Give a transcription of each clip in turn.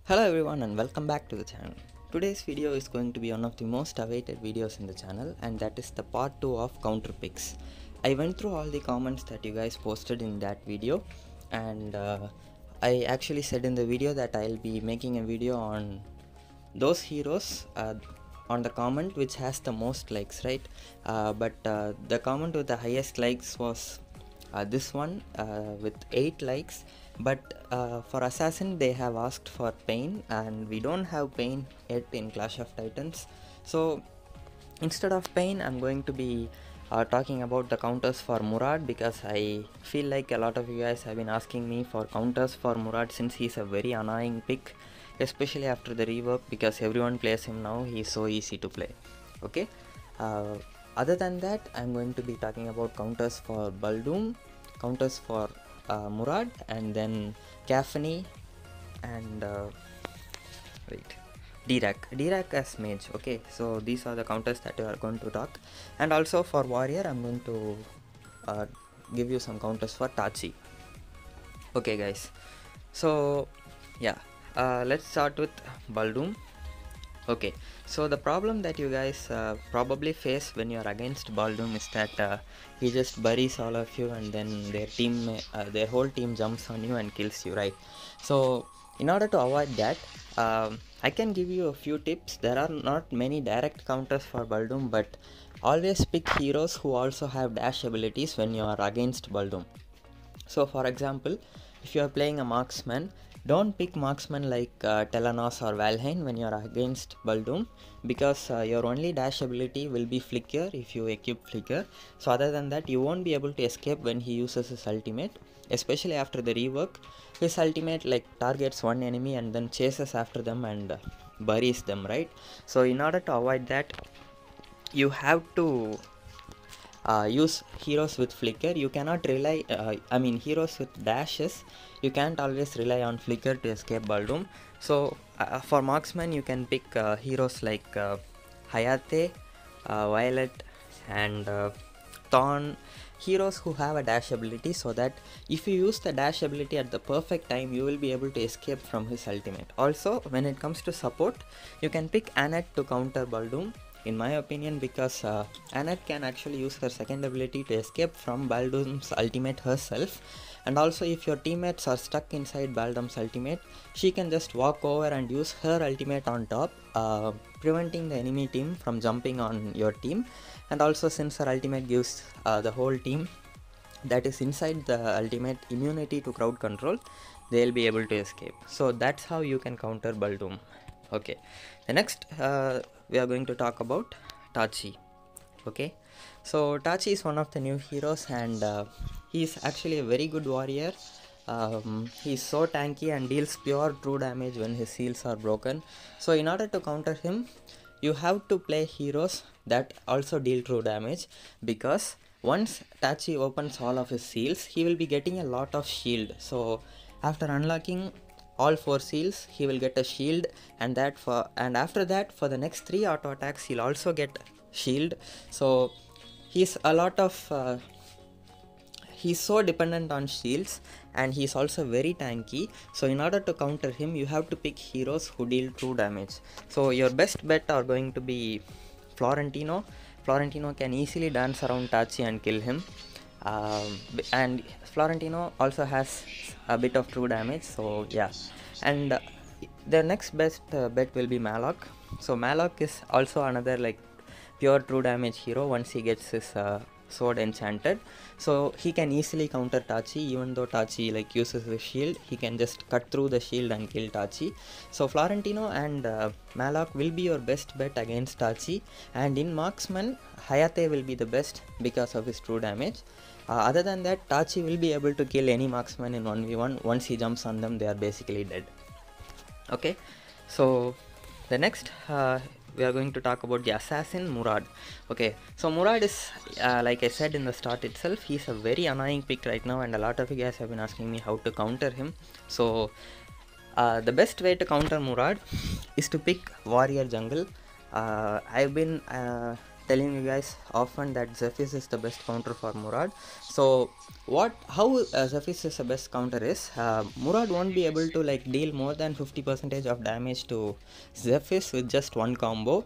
Hello everyone and welcome back to the channel. Today's video is going to be one of the most awaited videos in the channel, and that is the part 2 of counter picks. I went through all the comments that you guys posted in that video, and I actually said in the video that I'll be making a video on those heroes on the comment which has the most likes, right? But the comment with the highest likes was this one with 8 likes. But for Assassin they have asked for Pain, and we don't have Pain yet in Clash of Titans. So instead of Pain, I'm going to be talking about the counters for Murad, because I feel like a lot of you guys have been asking me for counters for Murad since he's a very annoying pick, especially after the rework, because everyone plays him now. He's so easy to play. Okay. Other than that, I'm going to be talking about counters for Baldum, counters for Murad, and then Caphney, and Dirak as mage. Okay, so these are the counters that we are going to talk. And also for warrior, I'm going to give you some counters for Tachi. Okay guys, so yeah, let's start with Baldum. Okay, so the problem that you guys probably face when you're against Baldum is that he just buries all of you, and then their whole team jumps on you and kills you, right? So in order to avoid that, I can give you a few tips. There are not many direct counters for Baldum, but always pick heroes who also have dash abilities when you are against Baldum. So for example, if you are playing a Marksman, don't pick Marksman like Telenos or Valheim when you are against Baldum, because your only dash ability will be Flicker if you equip Flicker. So other than that, you won't be able to escape when he uses his ultimate, especially after the rework. His ultimate like targets one enemy and then chases after them and buries them, right? So in order to avoid that, you have to use heroes with Flicker. You cannot rely, heroes with dashes, you can't always rely on Flicker to escape Baldum. So for Marksman, you can pick heroes like Hayate, Violet, and Thorn, heroes who have a dash ability, so that if you use the dash ability at the perfect time, you will be able to escape from his ultimate. Also, when it comes to support, you can pick Annette to counter Baldum, in my opinion, because Annette can actually use her second ability to escape from Baldum's ultimate herself. And also, if your teammates are stuck inside Baldum's ultimate, she can just walk over and use her ultimate on top, preventing the enemy team from jumping on your team. And also, since her ultimate gives the whole team that is inside the ultimate immunity to crowd control, they'll be able to escape. So that's how you can counter Baldum. Okay, the next we are going to talk about Tachi. Okay, so Tachi is one of the new heroes, and he's actually a very good warrior. He's so tanky and deals pure true damage when his shields are broken. So in order to counter him, you have to play heroes that also deal true damage, because once Tachi opens all of his seals, he will be getting a lot of shield. So after unlocking all 4 seals, he will get a shield, and after that, for the next 3 auto attacks, he'll also get shield. So he's so dependent on shields, and he's also very tanky. So in order to counter him, you have to pick heroes who deal true damage. So your best bet are going to be Florentino. Florentino can easily dance around Tachi and kill him, and Florentino also has a bit of true damage. So yeah, and the next best bet will be Malloc. So Malloc is also another like pure true damage hero once he gets his sword enchanted. So he can easily counter Tachi. Even though Tachi like uses the shield, he can just cut through the shield and kill Tachi. So Florentino and Malloc will be your best bet against Tachi, and in Marksman, Hayate will be the best because of his true damage. Other than that, Tachi will be able to kill any Marksman in 1v1. Once he jumps on them, they are basically dead. Okay, so the next we are going to talk about the assassin Murad. Okay, so Murad is like I said in the start itself, he's a very annoying pick right now, and a lot of you guys have been asking me how to counter him. So the best way to counter Murad is to pick warrior jungle. I've been telling you guys often that Zephyrs is the best counter for Murad. So how Zephyrs is the best counter is, Murad won't be able to like deal more than 50% of damage to Zephyrs with just one combo.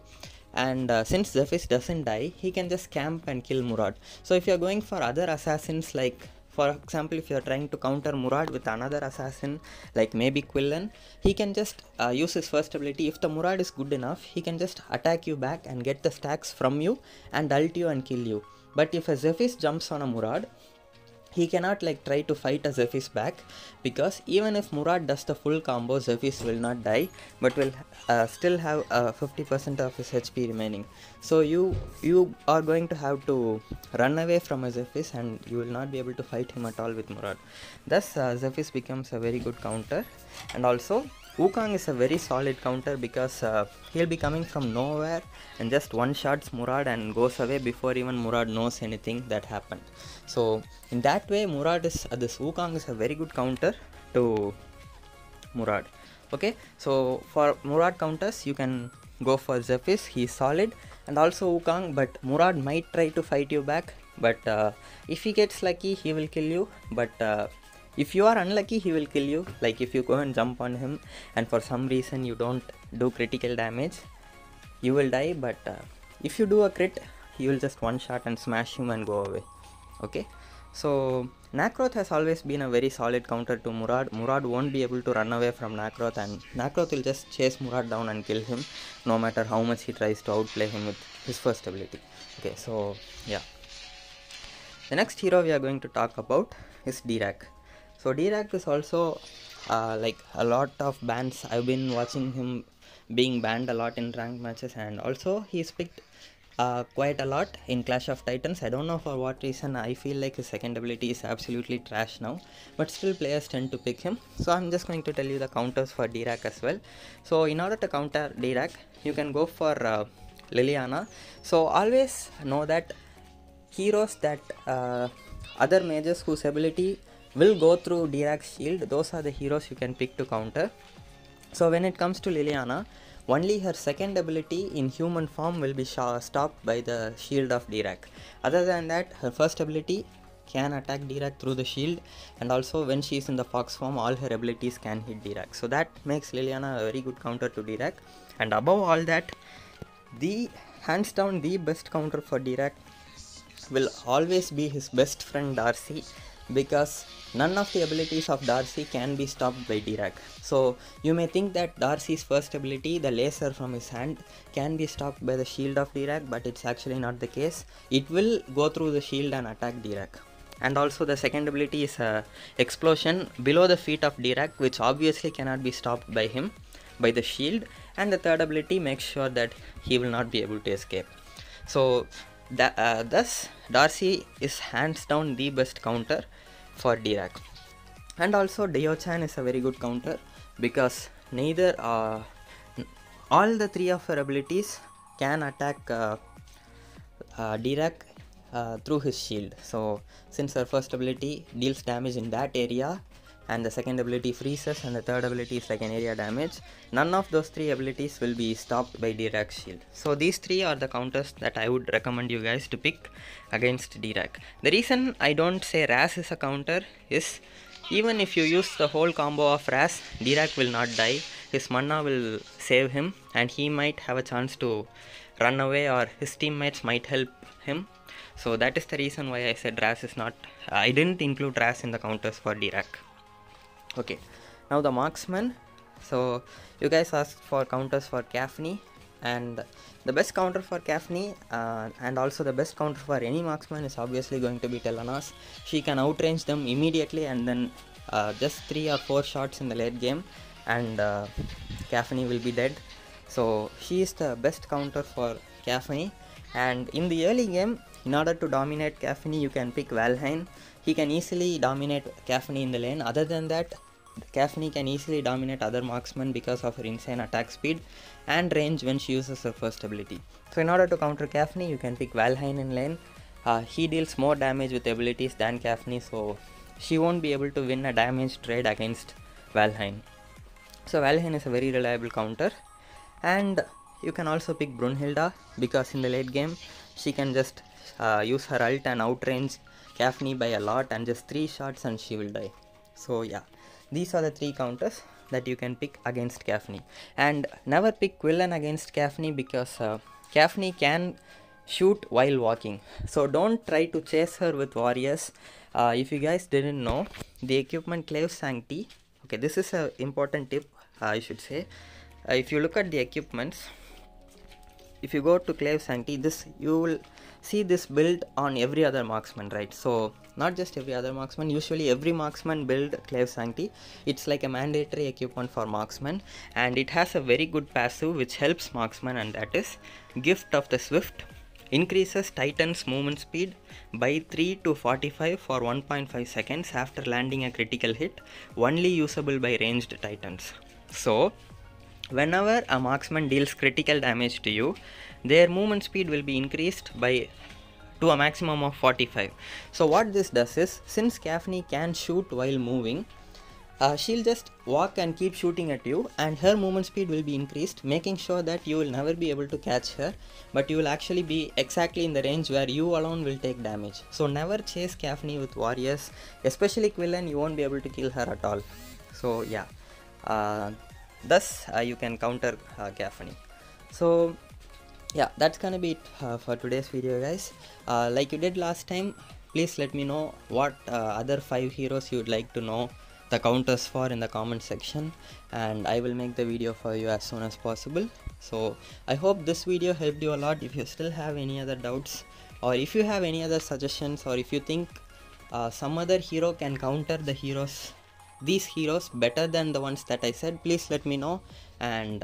And since Zephyrs doesn't die, he can just camp and kill Murad. So if you're going for other assassins, like for example if you're trying to counter Murad with another assassin like maybe Quillen, he can just use his first ability. If the Murad is good enough, he can just attack you back and get the stacks from you and ult you and kill you. But if a Zephyrs jumps on a Murad, he cannot like try to fight a Zephyrs back, because even if Murad does the full combo, Zephyrs will not die but will still have 50% of his HP remaining. So you are going to have to run away from a Zephyrs and you will not be able to fight him at all with Murad. Thus Zephyrs becomes a very good counter. And also Wukong is a very solid counter because he'll be coming from nowhere and just one shots Murad and goes away before even Murad knows anything that happened. So in that way, this Wukong is a very good counter to Murad. Okay, so for Murad counters you can go for Zephyrs, he is solid, and also Wukong, but Murad might try to fight you back, but if he gets lucky he will kill you. But if you are unlucky, he will kill you. Like if you go and jump on him and for some reason you don't do critical damage, you will die. But if you do a crit, he will just one shot and smash him and go away. Okay, so Nakroth has always been a very solid counter to Murad. Murad won't be able to run away from Nakroth, and Nakroth will just chase Murad down and kill him no matter how much he tries to outplay him with his first ability. Okay, so yeah, the next hero we are going to talk about is Dirak. So Dirak is also like a lot of bans. I've been watching him being banned a lot in ranked matches, and also he's picked quite a lot in Clash of Titans. I don't know for what reason. I feel like his second ability is absolutely trash now, but still players tend to pick him. So I'm just going to tell you the counters for Dirak as well. So in order to counter Dirak, you can go for Liliana. So always know that heroes that other mages whose ability will go through Dirak's shield, those are the heroes you can pick to counter. So when it comes to Liliana, only her second ability in human form will be stopped by the shield of Dirak. Other than that, her first ability can attack Dirak through the shield, and also when she is in the fox form, all her abilities can hit Dirak. So that makes Liliana a very good counter to Dirak. And above all that, the hands down the best counter for Dirak will always be his best friend Darcy, because none of the abilities of Darcy can be stopped by Dirak. So you may think that Darcy's first ability, the laser from his hand, can be stopped by the shield of Dirak, but it's actually not the case. It will go through the shield and attack Dirak. And also the second ability is a explosion below the feet of Dirak, which obviously cannot be stopped by him, by the shield. And the third ability makes sure that he will not be able to escape. So thus Darcy is hands down the best counter for Dirak. And also Dio-chan is a very good counter, because neither all the three of her abilities can attack Dirak through his shield. So since her first ability deals damage in that area, and the second ability freezes, and the third ability is like an area damage, none of those three abilities will be stopped by Dirak's shield. So these three are the counters that I would recommend you guys to pick against Dirak. The reason I don't say Raz is a counter is, even if you use the whole combo of Raz, Dirak will not die. His mana will save him, and he might have a chance to run away, or his teammates might help him. So that is the reason why I said Raz is not, I didn't include Raz in the counters for Dirak. Okay, now the Marksman. So you guys asked for counters for Caphney, and the best counter for Caphney and also the best counter for any Marksman is obviously going to be Telenas. She can outrange them immediately, and then just 3 or 4 shots in the late game and Caphney will be dead. So she is the best counter for Caphney. And in the early game, in order to dominate Caphney, you can pick Valheim. He can easily dominate Caphney in the lane. Other than that, Caphney can easily dominate other marksmen because of her insane attack speed and range when she uses her first ability. So in order to counter Caphney, you can pick Valheim in lane. He deals more damage with abilities than Caphney, so she won't be able to win a damage trade against Valheim. So Valheim is a very reliable counter. And you can also pick Brunhilde, because in the late game she can just use her ult and outrange Caphney by a lot, and just 3 shots and she will die. So yeah, these are the 3 counters that you can pick against Caphney. And never pick villain against Caphney, because Caphney can shoot while walking, so don't try to chase her with warriors. If you guys didn't know, the equipment Clave Sancti, okay, this is a important tip, I should say. If you look at the equipments, if you go to Clave Sancti, this you will see this build on every other marksman, right? So not just every other marksman, usually every marksman build Clave Sancti. It's like a mandatory equipment for marksman, and it has a very good passive which helps marksman, and that is Gift of the Swift. Increases Titan's movement speed by 3 to 45 for 1.5 seconds after landing a critical hit, only usable by ranged Titans. So whenever a marksman deals critical damage to you, their movement speed will be increased by to a maximum of 45. So what this does is, since Caphney can shoot while moving, she'll just walk and keep shooting at you, and her movement speed will be increased, making sure that you will never be able to catch her, but you will actually be exactly in the range where you alone will take damage. So never chase Caphney with warriors, especially Quillen. You won't be able to kill her at all. So yeah, thus you can counter Caphney. So yeah, that's gonna be it for today's video, guys. Like you did last time, please let me know what other 5 heroes you would like to know the counters for in the comment section, and I will make the video for you as soon as possible. So I hope this video helped you a lot. If you still have any other doubts, or if you have any other suggestions, or if you think some other hero can counter these heroes better than the ones that I said, please let me know, and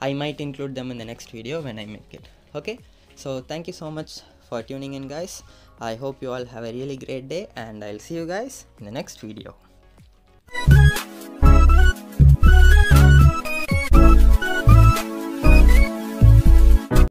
I might include them in the next video when I make it. Okay, so thank you so much for tuning in, guys. I hope you all have a really great day, and I'll see you guys in the next video.